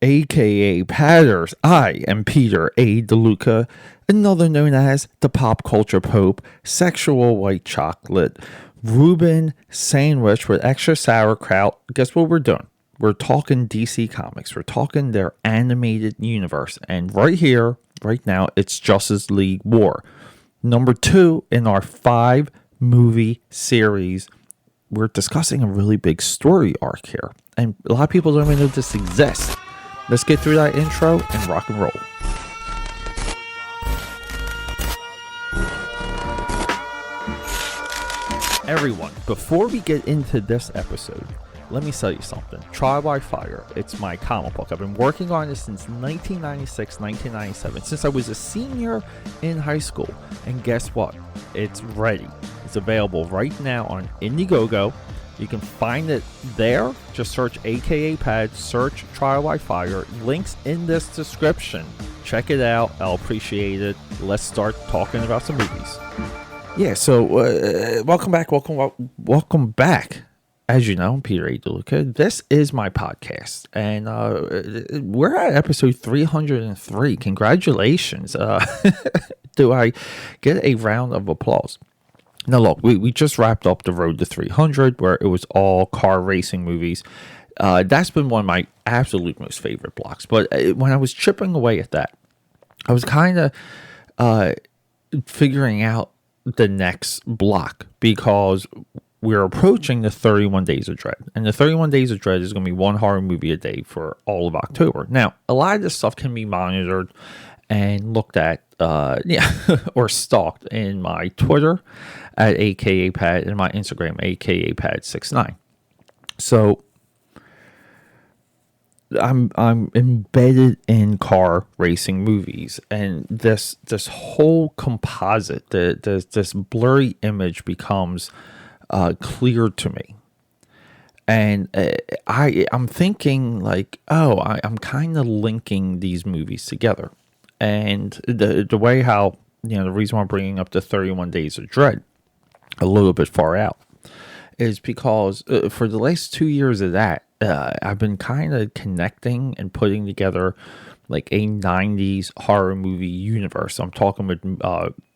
aka Padders. I am Peter A. DeLuca, another known as the Pop Culture Pope, Sexual White Chocolate, Reuben Sandwich with extra sauerkraut. Guess what we're doing? We're talking DC Comics. We're talking their animated universe. And right here, right now, it's Justice League War. Number 2 in our 5-movie series. We're discussing a really big story arc here. And a lot of people don't even know this exists. Let's get through that intro and rock and roll. Everyone, before we get into this episode, let me tell you something. Trial by Fire, it's my comic book. I've been working on this since 1996, 1997, since I was a senior in high school. And guess what? It's ready. It's available right now on Indiegogo. You can find it there. Just search AKAPAD, search Trial by Fire. Links in this description. Check it out. I'll appreciate it. Let's start talking about some movies. Yeah, so welcome back. As you know, I'm Peter A. DeLuca. This is my podcast, and we're at episode 303. Congratulations. Do I get a round of applause? Now, look, we just wrapped up the road to 300, where it was all car racing movies. That's been one of my absolute most favorite blocks. But when I was chipping away at that, I was kind of figuring out the next block, because we're approaching the 31 Days of Dread. And the 31 Days of Dread is going to be one horror movie a day for all of October. Now, a lot of this stuff can be monitored and looked at, or stalked in my Twitter at AKAPad and my Instagram, AKAPad69. So I'm embedded in car racing movies, and this whole composite, this blurry image becomes clear to me. And I'm thinking like, I'm kind of linking these movies together. And the way how, the reason why I'm bringing up the 31 Days of Dread a little bit far out is because for the last 2 years of that, I've been kind of connecting and putting together like a 90s horror movie universe. I'm talking with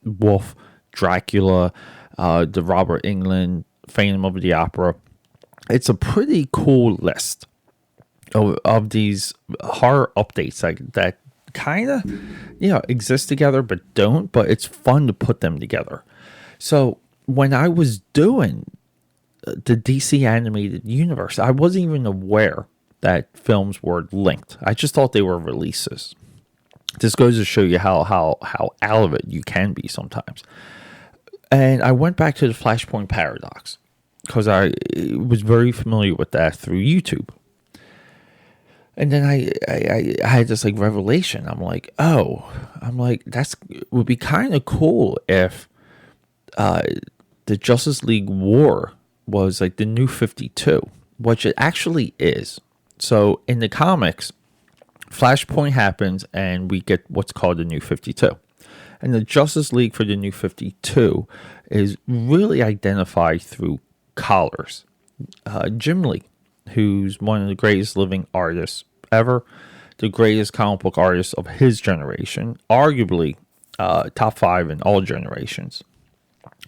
Wolf, Dracula, the Robert Englund, Phantom of the Opera. It's a pretty cool list of these horror updates that kind of, exist together but don't, but it's fun to put them together. So when I was doing the DC animated universe, I wasn't even aware that films were linked. I just thought they were releases. This goes to show you how out of it you can be sometimes. And I went back to the Flashpoint Paradox because I was very familiar with that through YouTube. And then I had this like revelation. I'm like, that's would be kind of cool if the Justice League War was like the New 52, which it actually is. So in the comics, Flashpoint happens and we get what's called the New 52. And the Justice League for the New 52 is really identified through collars. Jim Lee, who's one of the greatest living artists ever, the greatest comic book artist of his generation, arguably top 5 in all generations.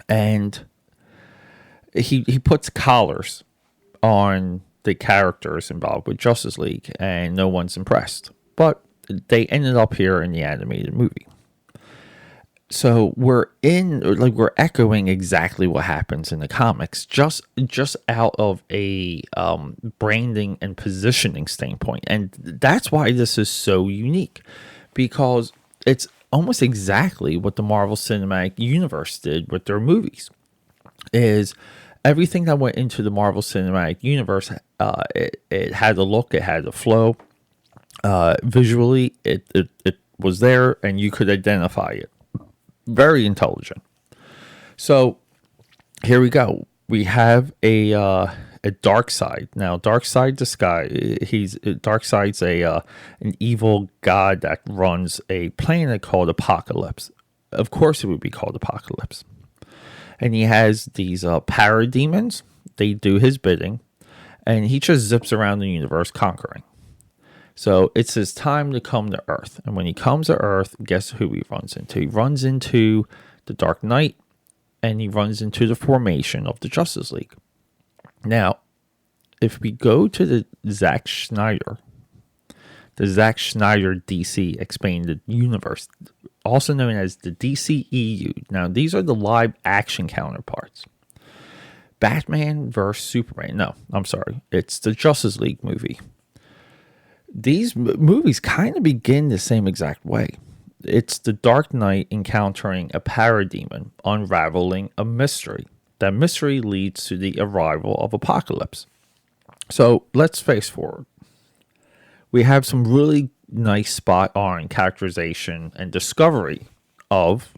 And he puts collars on the characters involved with Justice League, and no one's impressed. But they ended up here in the animated movie. So we're echoing exactly what happens in the comics, just out of a branding and positioning standpoint. And that's why this is so unique, because it's almost exactly what the Marvel Cinematic Universe did with their movies. Is everything that went into the Marvel Cinematic Universe, it had a look, it had a flow. Visually, it was there, and you could identify it. Very intelligent. So here we go. We have a Darkseid. Now, Darkseid the Sky. Darkseid's an evil god that runs a planet called Apocalypse. Of course, it would be called Apocalypse. And he has these parademons. They do his bidding, and he just zips around the universe conquering. So it's his time to come to Earth. And when he comes to Earth, guess who he runs into? He runs into the Dark Knight, and he runs into the formation of the Justice League. Now, if we go to the Zack Snyder DC Expanded Universe, also known as the DCEU. Now, these are the live action counterparts. Batman vs. Superman. No, I'm sorry. It's the Justice League movie. These movies kind of begin the same exact way. It's the Dark Knight encountering a parademon, unraveling a mystery. That mystery leads to the arrival of Apocalypse. So let's face forward. We have some really nice spot on characterization and discovery of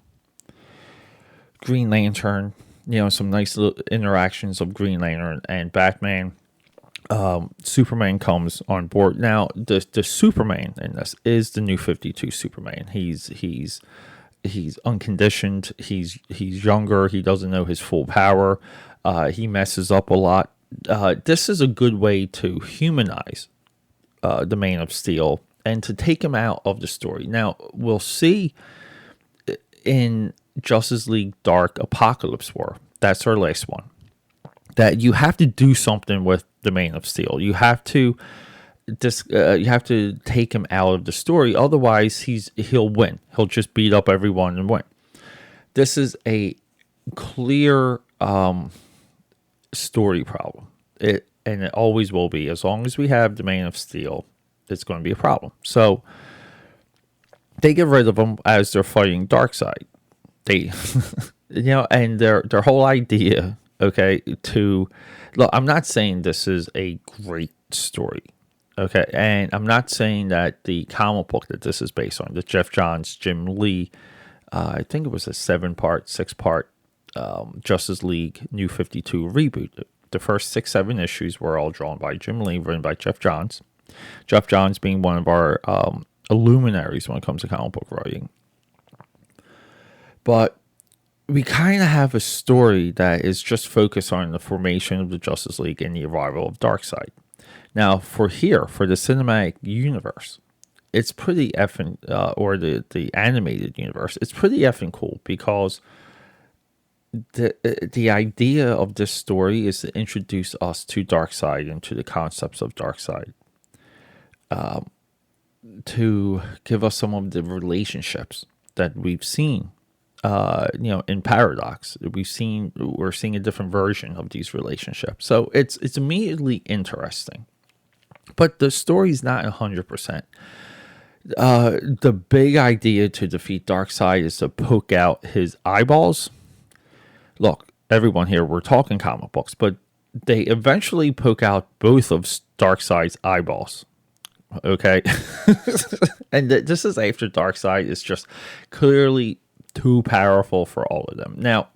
Green Lantern. Some nice little interactions of Green Lantern and Batman. Superman comes on board. Now, the Superman in this is the New 52 Superman. He's unconditioned. He's younger. He doesn't know his full power. He messes up a lot. This is a good way to humanize the Man of Steel and to take him out of the story. Now, we'll see in Justice League Dark Apocalypse War, that's our last one, that you have to do something with the Man of Steel. You have to take him out of the story. Otherwise, he'll win. He'll just beat up everyone and win. This is a clear story problem. And it always will be. As long as we have the Man of Steel, it's going to be a problem. So they get rid of him as they're fighting Darkseid. They, and their whole idea, okay, look, I'm not saying this is a great story, okay, and I'm not saying that the comic book that this is based on, the Jeff Johns, Jim Lee, I think it was a 6-part Justice League New 52 reboot. The first 6-7 issues were all drawn by Jim Lee, written by Jeff Johns. Jeff Johns being one of our luminaries when it comes to comic book writing. But we kind of have a story that is just focused on the formation of the Justice League and the arrival of Darkseid. Now, for the cinematic universe, it's pretty effing, or the animated universe, it's pretty effing cool because the idea of this story is to introduce us to Darkseid and to the concepts of Darkseid, to give us some of the relationships that we've seen, in Paradox. We're seeing a different version of these relationships, so it's immediately interesting. But the story's not 100%. The big idea to defeat Darkseid is to poke out his eyeballs. Look, everyone here, we're talking comic books, but they eventually poke out both of Darkseid's eyeballs. Okay? And this is after Darkseid is just clearly too powerful for all of them. Now,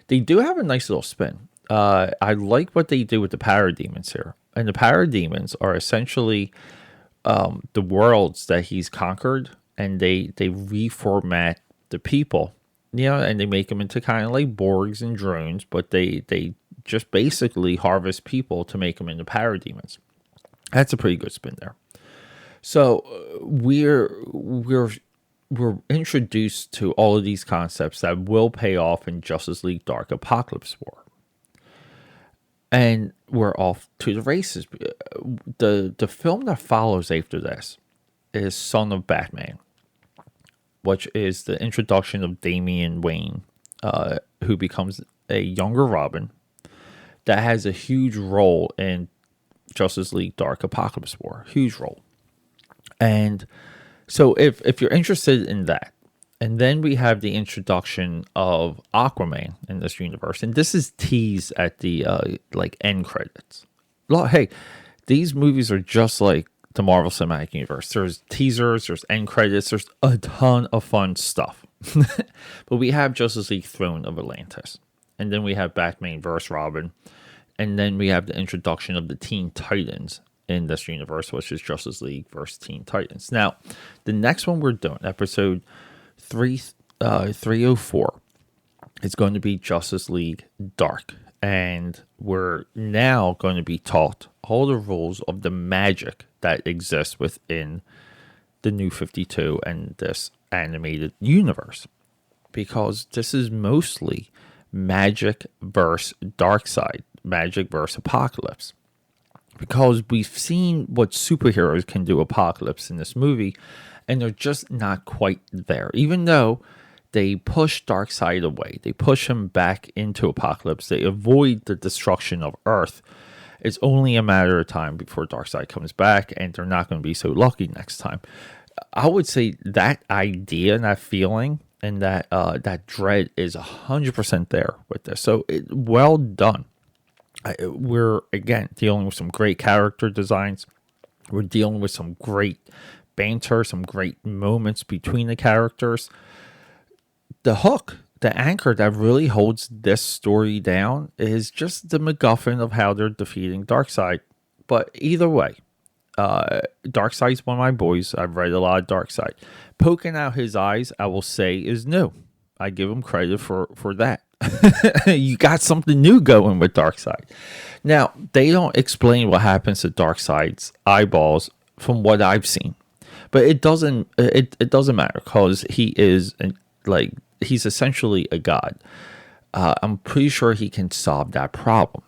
they do have a nice little spin. I like what they do with the parademons here. And the parademons are essentially the worlds that he's conquered, and they reformat the people. And they make them into kind of like Borgs and drones, but they just basically harvest people to make them into parademons. That's a pretty good spin there. So we're introduced to all of these concepts that will pay off in Justice League Dark Apocalypse War. And we're off to the races. The film that follows after this is Son of Batman, which is the introduction of Damian Wayne, who becomes a younger Robin that has a huge role in Justice League Dark Apocalypse War. Huge role. And so if you're interested in that, and then we have the introduction of Aquaman in this universe, and this is teased at the end credits. Hey, these movies are just like the Marvel Cinematic Universe. There's teasers, there's end credits, there's a ton of fun stuff. But we have Justice League Throne of Atlantis, and then we have Batman vs. Robin, and then we have the introduction of the Teen Titans in this universe, which is Justice League vs. Teen Titans. Now, the next one we're doing, episode 304, is going to be Justice League Dark. And we're now going to be taught all the rules of the magic that exists within the New 52 and this animated universe. Because this is mostly magic versus dark side, magic versus apocalypse. Because we've seen what superheroes can do apocalypse in this movie, and they're just not quite there. Even though they push Darkseid away, they push him back into Apocalypse, they avoid the destruction of Earth. It's only a matter of time before Darkseid comes back, and they're not going to be so lucky next time. I would say that idea and that feeling and that dread is 100% there with this. So well done. We're, again, dealing with some great character designs. We're dealing with some great banter, some great moments between the characters. The hook, the anchor that really holds this story down is just the MacGuffin of how they're defeating Darkseid. But either way, Darkseid's one of my boys. I've read a lot of Darkseid. Poking out his eyes, I will say, is new. I give him credit for that. You got something new going with Darkseid. Now, they don't explain what happens to Darkseid's eyeballs from what I've seen. But it doesn't matter because he is he's essentially a god. I'm pretty sure he can solve that problem.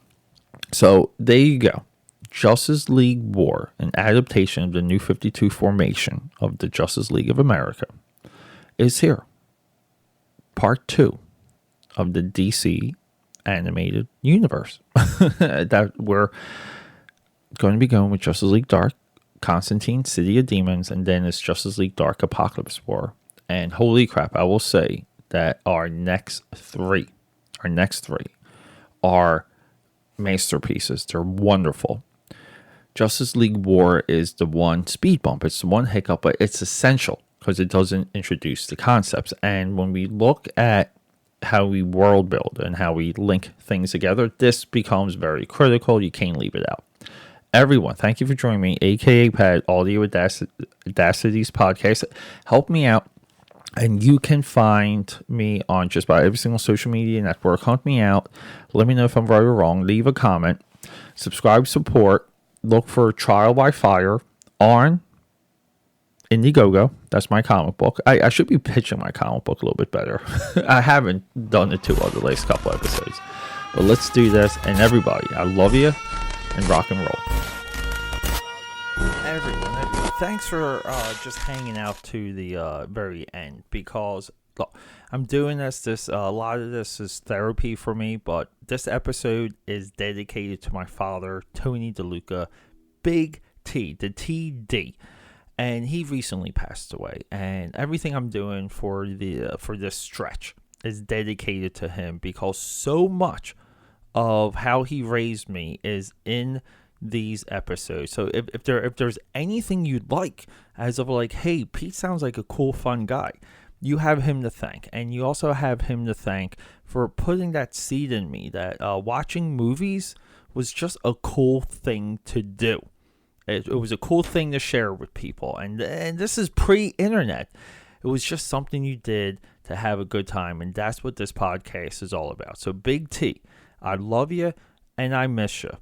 So there you go. Justice League War, an adaptation of the New 52 formation of the Justice League of America, is here. Part 2 of the DC animated universe. That we're going to be going with Justice League Dark, Constantine, City of Demons, and then it's Justice League Dark, Apocalypse War. And holy crap, I will say that our next three are masterpieces. They're wonderful. Justice League War is the one speed bump. It's the one hiccup, but it's essential because it doesn't introduce the concepts. And when we look at how we world build and how we link things together, this becomes very critical. You can't leave it out. Everyone, thank you for joining me, AKAPAD, Audio Audacities podcast. Help me out. And you can find me on just about every single social media network. Hunt me out. Let me know if I'm right or wrong. Leave a comment. Subscribe, support. Look for Trial by Fire on Indiegogo. That's my comic book. I should be pitching my comic book a little bit better. I haven't done it too well the last couple episodes. But let's do this. And everybody, I love you and rock and roll. Everyone, thanks for just hanging out to the very end, because look, I'm doing this a lot of this is therapy for me, but this episode is dedicated to my father, Tony DeLuca, Big T, the TD, and he recently passed away, and everything I'm doing for this stretch is dedicated to him, because so much of how he raised me is in these episodes. So if there's anything you'd like, as of like, hey, Pete sounds like a cool, fun guy, you have him to thank. And you also have him to thank for putting that seed in me that watching movies was just a cool thing to do. It was a cool thing to share with people. And this is pre-internet. It was just something you did to have a good time. And that's what this podcast is all about. So Big T, I love you and I miss you.